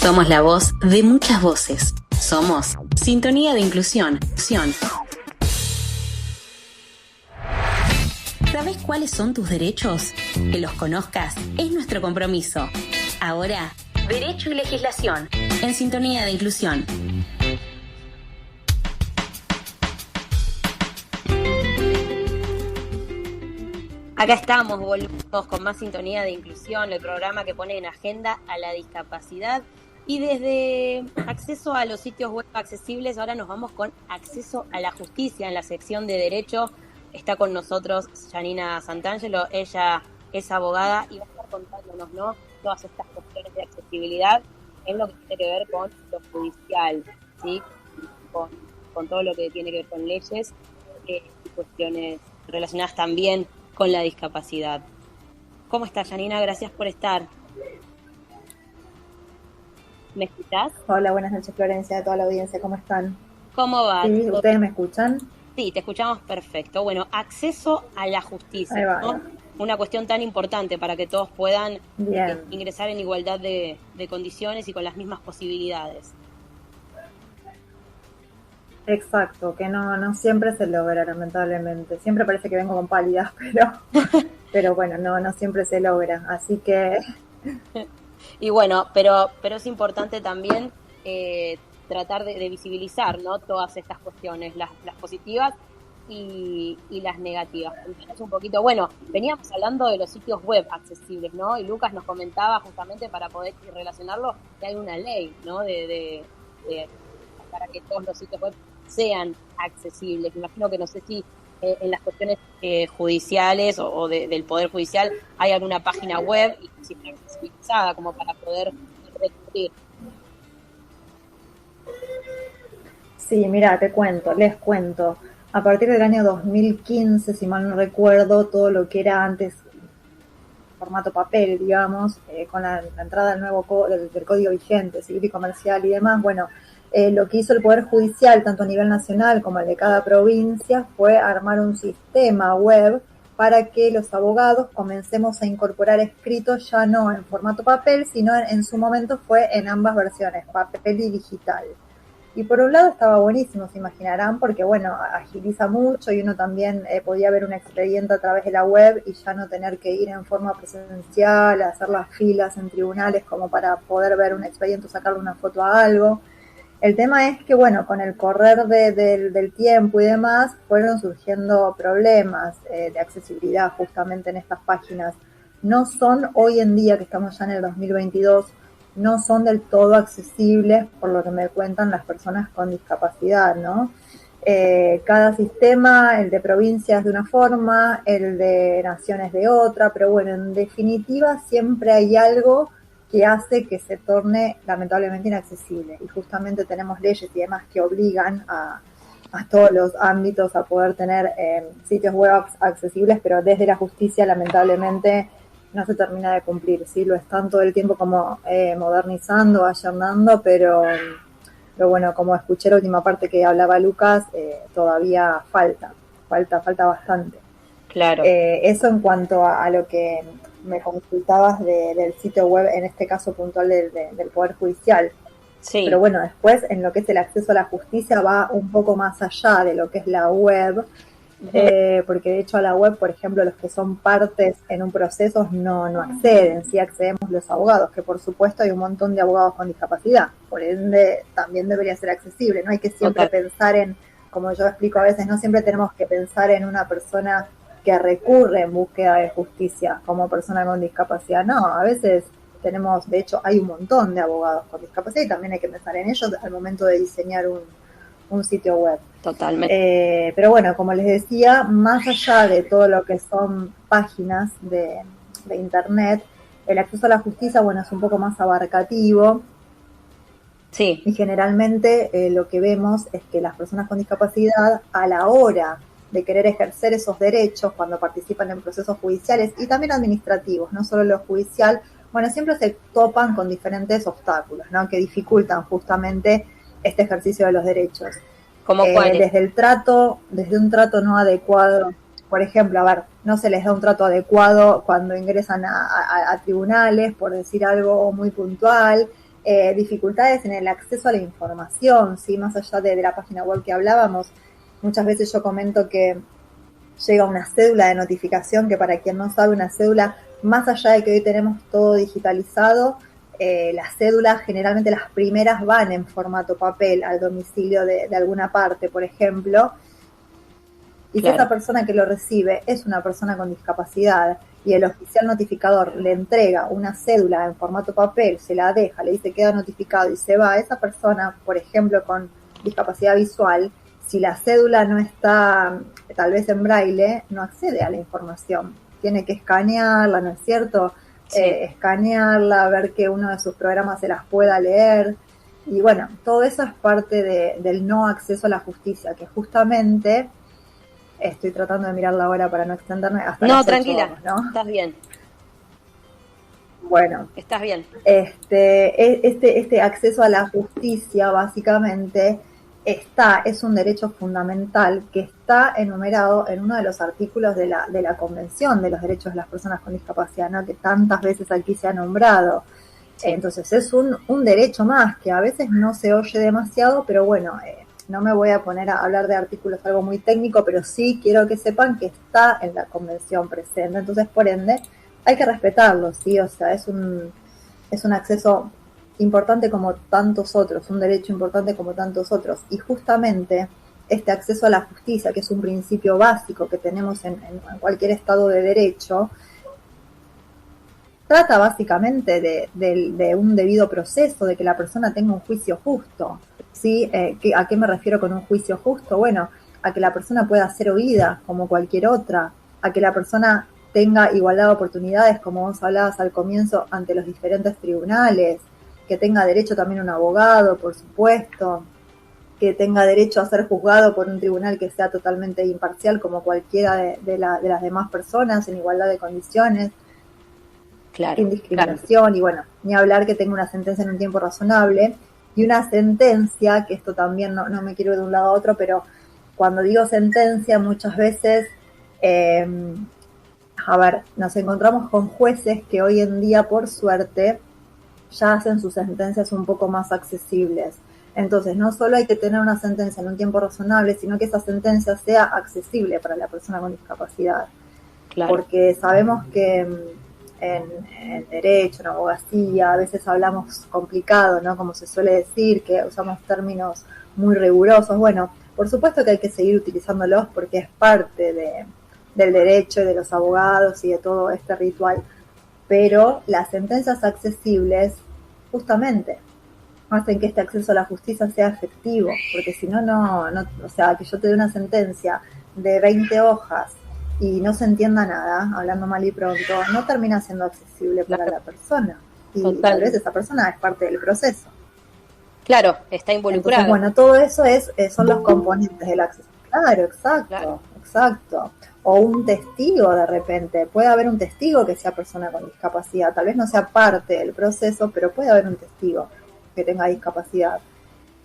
Somos la voz de muchas voces. Somos Sintonía de Inclusión. ¿Sabes cuáles son tus derechos? Que los conozcas es nuestro compromiso. Ahora, Derecho y Legislación en Sintonía de Inclusión. Acá estamos, volvemos con más Sintonía de Inclusión, el programa que pone en agenda a la discapacidad. Y desde acceso a los sitios web accesibles, ahora nos vamos con acceso a la justicia en la sección de Derecho. Está con nosotros Janina Santangelo, ella es abogada y va a estar contándonos, ¿no?, todas estas cuestiones de accesibilidad en lo que tiene que ver con lo judicial, ¿sí? Con todo lo que tiene que ver con leyes y cuestiones relacionadas también con la discapacidad. ¿Cómo estás, Janina? Gracias por estar. ¿Me escuchás? Hola, buenas noches, Florencia, de toda la audiencia, ¿cómo están? ¿Cómo va? Sí, ¿ustedes me escuchan? Sí, te escuchamos perfecto. Bueno, acceso a la justicia, ¿no? Una cuestión tan importante para que todos puedan ingresar en igualdad de condiciones y con las mismas posibilidades. Exacto, que no siempre se logra, lamentablemente. Siempre parece que vengo con pálidas, pero bueno, no siempre se logra, así que... Y bueno, pero es importante también tratar de visibilizar, ¿no?, todas estas cuestiones, las positivas y las negativas. Entonces, un poquito, bueno, veníamos hablando de los sitios web accesibles, ¿no? Y Lucas nos comentaba justamente para poder relacionarlo que hay una ley, ¿no?, para que todos los sitios web sean accesibles. Me imagino que no sé si en las cuestiones judiciales o del Poder Judicial hay alguna página web accesibilizada como para poder recurrir. Sí, mira, les cuento. A partir del año 2015, si mal no recuerdo, todo lo que era antes formato papel, digamos, con la entrada del nuevo del código vigente, civil y comercial y demás, bueno, lo que hizo el Poder Judicial, tanto a nivel nacional como el de cada provincia, fue armar un sistema web para que los abogados comencemos a incorporar escritos ya no en formato papel, sino en su momento fue en ambas versiones, papel y digital. Y por un lado estaba buenísimo, se imaginarán, porque bueno, agiliza mucho y uno también podía ver un expediente a través de la web y ya no tener que ir en forma presencial, a hacer las filas en tribunales como para poder ver un expediente o sacarle una foto a algo. El tema es que, bueno, con el correr del tiempo y demás, fueron surgiendo problemas de accesibilidad justamente en estas páginas. No son hoy en día, que estamos ya en el 2022, no son del todo accesibles, por lo que me cuentan las personas con discapacidad, ¿no? Cada sistema, el de provincias de una forma, el de naciones de otra, pero bueno, en definitiva siempre hay algo que hace que se torne lamentablemente inaccesible. Y justamente tenemos leyes y demás que obligan a todos los ámbitos a poder tener sitios web accesibles, pero desde la justicia lamentablemente no se termina de cumplir. Sí, lo están todo el tiempo como modernizando, allanando, pero bueno, como escuché la última parte que hablaba Lucas, todavía falta bastante. Claro. Eso en cuanto a lo que me consultabas del sitio web, en este caso puntual del Poder Judicial. Sí. Pero bueno, después en lo que es el acceso a la justicia va un poco más allá de lo que es la web, porque de hecho a la web, por ejemplo, los que son partes en un proceso no acceden, sí accedemos los abogados, que por supuesto hay un montón de abogados con discapacidad, por ende también debería ser accesible, no hay que siempre pensar en, como yo explico a veces, no siempre tenemos que pensar en una persona que recurre en búsqueda de justicia como persona con discapacidad, no, a veces tenemos, de hecho hay un montón de abogados con discapacidad y también hay que pensar en ellos al momento de diseñar un sitio web. Totalmente. Pero bueno, como les decía, más allá de todo lo que son páginas de internet, el acceso a la justicia, bueno, es un poco más abarcativo. Sí. Y generalmente lo que vemos es que las personas con discapacidad, a la hora de querer ejercer esos derechos cuando participan en procesos judiciales y también administrativos, no solo lo judicial, bueno, siempre se topan con diferentes obstáculos, ¿no?, que dificultan justamente este ejercicio de los derechos. ¿Cómo cuáles? Desde un trato no adecuado, por ejemplo, a ver, no se les da un trato adecuado cuando ingresan a tribunales, por decir algo muy puntual, dificultades en el acceso a la información, ¿sí? Más allá de la página web que hablábamos, muchas veces yo comento que llega una cédula de notificación, que para quien no sabe, una cédula, más allá de que hoy tenemos todo digitalizado, las cédulas generalmente las primeras van en formato papel al domicilio de alguna parte, por ejemplo, y claro, si esa persona que lo recibe es una persona con discapacidad y el oficial notificador le entrega una cédula en formato papel, se la deja, le dice queda notificado y se va, esa persona, por ejemplo, con discapacidad visual, si la cédula no está tal vez en braille, no accede a la información. Tiene que escanearla, ¿no es cierto? Sí. Escanearla, ver que uno de sus programas se las pueda leer. Y bueno, todo eso es parte del no acceso a la justicia, que justamente... Estoy tratando de mirar la hora para no extenderme hasta no, las 8 tranquila, horas, ¿no? Estás bien. Bueno. Estás bien. Este acceso a la justicia, básicamente, es un derecho fundamental que está enumerado en uno de los artículos de la Convención de los Derechos de las Personas con Discapacidad, ¿no? Que tantas veces aquí se ha nombrado. Sí. Entonces es un derecho más que a veces no se oye demasiado, pero bueno... no me voy a poner a hablar de artículos, algo muy técnico, pero sí quiero que sepan que está en la convención presente. Entonces, por ende, hay que respetarlo, ¿sí? O sea, es un acceso importante como tantos otros, un derecho importante como tantos otros. Y justamente este acceso a la justicia, que es un principio básico que tenemos en cualquier estado de derecho, trata básicamente de un debido proceso, de que la persona tenga un juicio justo. ¿Sí? ¿A qué me refiero con un juicio justo? Bueno, a que la persona pueda ser oída como cualquier otra, a que la persona tenga igualdad de oportunidades, como vos hablabas al comienzo, ante los diferentes tribunales, que tenga derecho también a un abogado, por supuesto, que tenga derecho a ser juzgado por un tribunal que sea totalmente imparcial, como cualquiera de las demás personas, en igualdad de condiciones, claro, sin discriminación, claro. Y bueno, ni hablar que tenga una sentencia en un tiempo razonable. Y una sentencia, que esto también no me quiero ir de un lado a otro, pero cuando digo sentencia muchas veces, nos encontramos con jueces que hoy en día, por suerte, ya hacen sus sentencias un poco más accesibles. Entonces, no solo hay que tener una sentencia en un tiempo razonable, sino que esa sentencia sea accesible para la persona con discapacidad. Claro. Porque sabemos que... En derecho, en abogacía, a veces hablamos complicado, ¿no? Como se suele decir, que usamos términos muy rigurosos. Bueno, por supuesto que hay que seguir utilizándolos porque es parte del derecho y de los abogados y de todo este ritual. Pero las sentencias accesibles, justamente, hacen que este acceso a la justicia sea efectivo, porque si no, o sea, que yo te dé una sentencia de 20 hojas y no se entienda nada, hablando mal y pronto, no termina siendo accesible para la persona. Y tal vez esa persona es parte del proceso. Claro, está involucrada. Entonces, bueno, todo eso son los componentes del acceso. Claro, exacto. O un testigo de repente. Puede haber un testigo que sea persona con discapacidad. Tal vez no sea parte del proceso, pero puede haber un testigo que tenga discapacidad.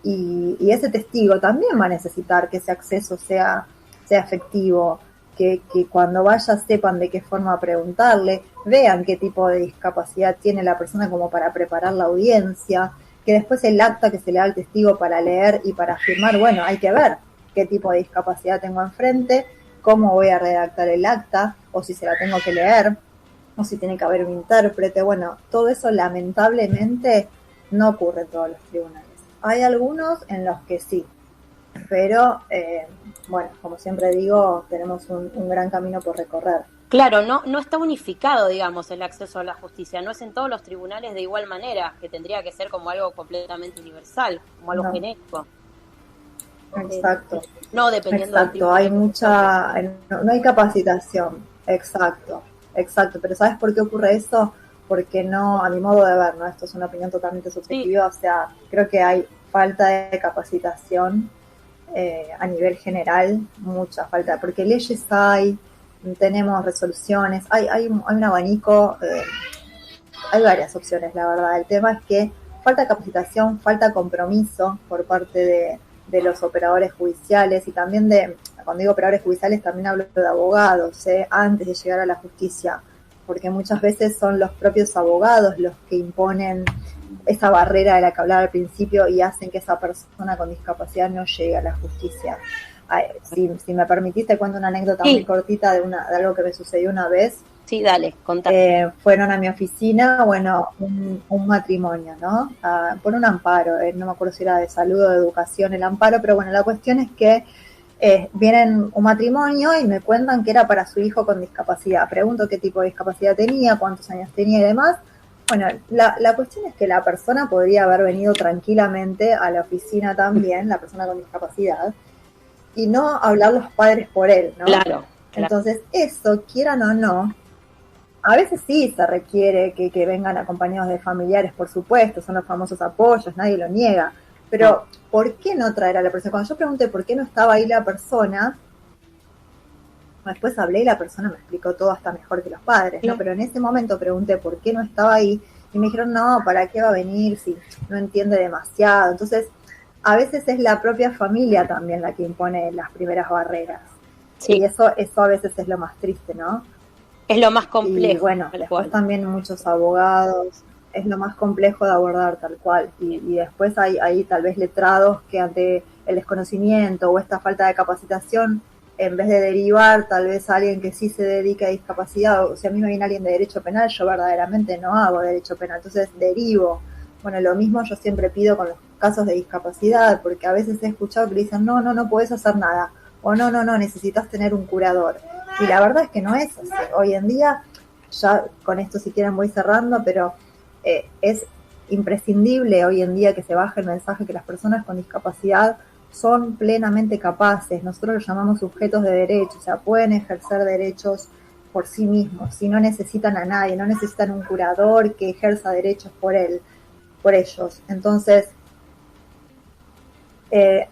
Y ese testigo también va a necesitar que ese acceso sea efectivo. Que cuando vaya sepan de qué forma preguntarle, vean qué tipo de discapacidad tiene la persona como para preparar la audiencia, que después el acta que se le da al testigo para leer y para firmar, bueno, hay que ver qué tipo de discapacidad tengo enfrente, cómo voy a redactar el acta, o si se la tengo que leer, o si tiene que haber un intérprete. Bueno, todo eso lamentablemente no ocurre en todos los tribunales. Hay algunos en los que sí, pero bueno, como siempre digo, tenemos un gran camino por recorrer. Claro, no está unificado, digamos, el acceso a la justicia. No es en todos los tribunales de igual manera, que tendría que ser como algo completamente universal, como algo genérico. Exacto. No dependiendo del tipo. Hay no hay capacitación. Exacto. Pero ¿sabes por qué ocurre eso? Porque no, a mi modo de ver, ¿no? Esto es una opinión totalmente subjetiva, sí. O sea, creo que hay falta de capacitación a nivel general, mucha falta, porque leyes tenemos resoluciones, hay un abanico, hay varias opciones, la verdad. El tema es que falta capacitación, falta compromiso por parte de los operadores judiciales y también cuando digo operadores judiciales también hablo de abogados, antes de llegar a la justicia, porque muchas veces son los propios abogados los que imponen esa barrera de la que hablaba al principio y hacen que esa persona con discapacidad no llegue a la justicia. Ay, si me permitís, te cuento una anécdota muy cortita de algo que me sucedió una vez. Sí, dale, contá. Fueron a mi oficina, bueno, un matrimonio, ¿no? Por un amparo, no me acuerdo si era de salud o de educación el amparo, pero bueno, la cuestión es que vienen un matrimonio y me cuentan que era para su hijo con discapacidad. Pregunto qué tipo de discapacidad tenía, cuántos años tenía y demás. Bueno, la cuestión es que la persona podría haber venido tranquilamente a la oficina también, la persona con discapacidad, y no hablar los padres por él, ¿no? Claro. Entonces, eso, quieran o no, a veces sí se requiere que vengan acompañados de familiares, por supuesto, son los famosos apoyos, nadie lo niega, pero ¿por qué no traer a la persona? Cuando yo pregunté por qué no estaba ahí la persona, después hablé y la persona me explicó todo hasta mejor que los padres, ¿no? Pero en ese momento pregunté por qué no estaba ahí y me dijeron, no, ¿para qué va a venir si no entiende demasiado? Entonces, a veces es la propia familia también la que impone las primeras barreras. Sí. Y eso a veces es lo más triste, ¿no? Es lo más complejo. Y bueno, después también muchos abogados, es lo más complejo de abordar tal cual. Y después hay tal vez letrados que ante el desconocimiento o esta falta de capacitación, en vez de derivar tal vez a alguien que sí se dedica a discapacidad, o si a mí me viene alguien de derecho penal, yo verdaderamente no hago derecho penal, entonces derivo. Bueno, lo mismo yo siempre pido con los casos de discapacidad, porque a veces he escuchado que dicen, no podés hacer nada, o no, necesitas tener un curador. Y la verdad es que no es así. Hoy en día, ya con esto si quieren voy cerrando, pero es imprescindible hoy en día que se baje el mensaje que las personas con discapacidad son plenamente capaces, nosotros los llamamos sujetos de derecho, o sea, pueden ejercer derechos por sí mismos, si no necesitan a nadie, no necesitan un curador que ejerza derechos por ellos. Entonces,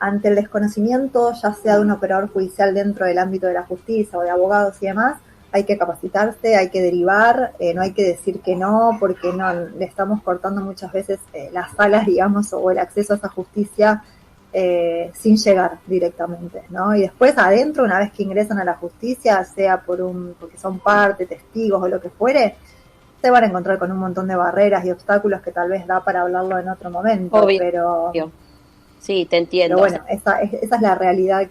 ante el desconocimiento, ya sea de un operador judicial dentro del ámbito de la justicia o de abogados y demás, hay que capacitarse, hay que derivar, no hay que decir que no, porque no le estamos cortando muchas veces las alas, digamos, o el acceso a esa justicia sin llegar directamente, ¿no? Y después adentro, una vez que ingresan a la justicia, sea porque son parte, testigos o lo que fuere, se van a encontrar con un montón de barreras y obstáculos que tal vez da para hablarlo en otro momento. Obvio. Pero sí, te entiendo. Pero bueno, esa es la realidad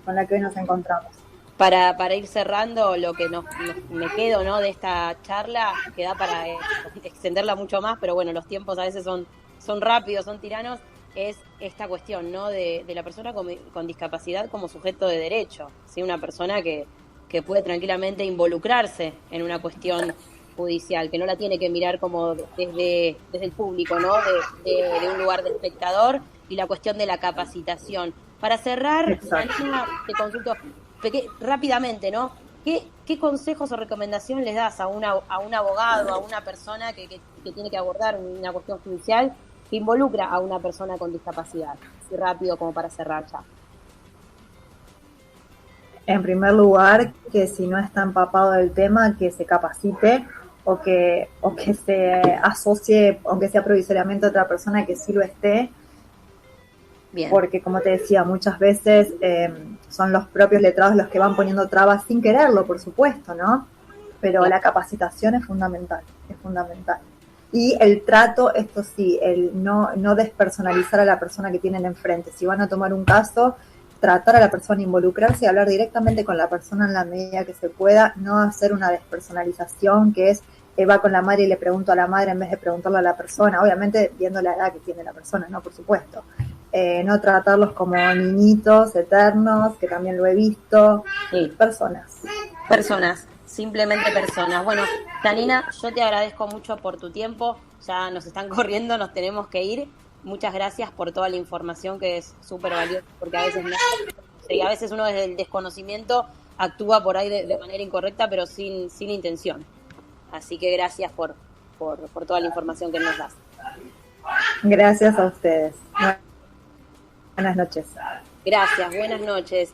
con la que hoy nos encontramos. Para ir cerrando, lo que me quedo, ¿no?, de esta charla, que da para extenderla mucho más, pero bueno, los tiempos a veces son rápidos, son tiranos, es esta cuestión, ¿no?, de la persona con discapacidad como sujeto de derecho, ¿sí? Una persona que puede tranquilamente involucrarse en una cuestión judicial, que no la tiene que mirar como desde el público, ¿no?, de un lugar de espectador, y la cuestión de la capacitación. Para cerrar, Janina, te consulto rápidamente, ¿no? ¿Qué consejos o recomendación les das a un abogado, a una persona que tiene que abordar una cuestión judicial que involucra a una persona con discapacidad? Así rápido como para cerrar ya. En primer lugar, que si no está empapado del tema, que se capacite o que se asocie, aunque sea provisoriamente, a otra persona que sí lo esté. Bien. Porque, como te decía, muchas veces son los propios letrados los que van poniendo trabas sin quererlo, por supuesto, ¿no? Pero la capacitación es fundamental. Y el trato, esto sí, el no despersonalizar a la persona que tienen enfrente. Si van a tomar un caso, tratar a la persona, involucrarse y hablar directamente con la persona en la medida que se pueda, no hacer una despersonalización que es va con la madre y le pregunto a la madre en vez de preguntarle a la persona, obviamente viendo la edad que tiene la persona, ¿no? Por supuesto. No tratarlos como niñitos eternos, que también lo he visto. Sí. Personas, simplemente personas. Bueno, Janina, yo te agradezco mucho por tu tiempo, ya nos están corriendo, nos tenemos que ir. Muchas gracias por toda la información, que es súper valiosa, porque a veces uno desde el desconocimiento actúa por ahí de manera incorrecta, pero sin intención. Así que gracias por toda la información que nos das. Gracias a ustedes. Buenas noches. Gracias, buenas noches.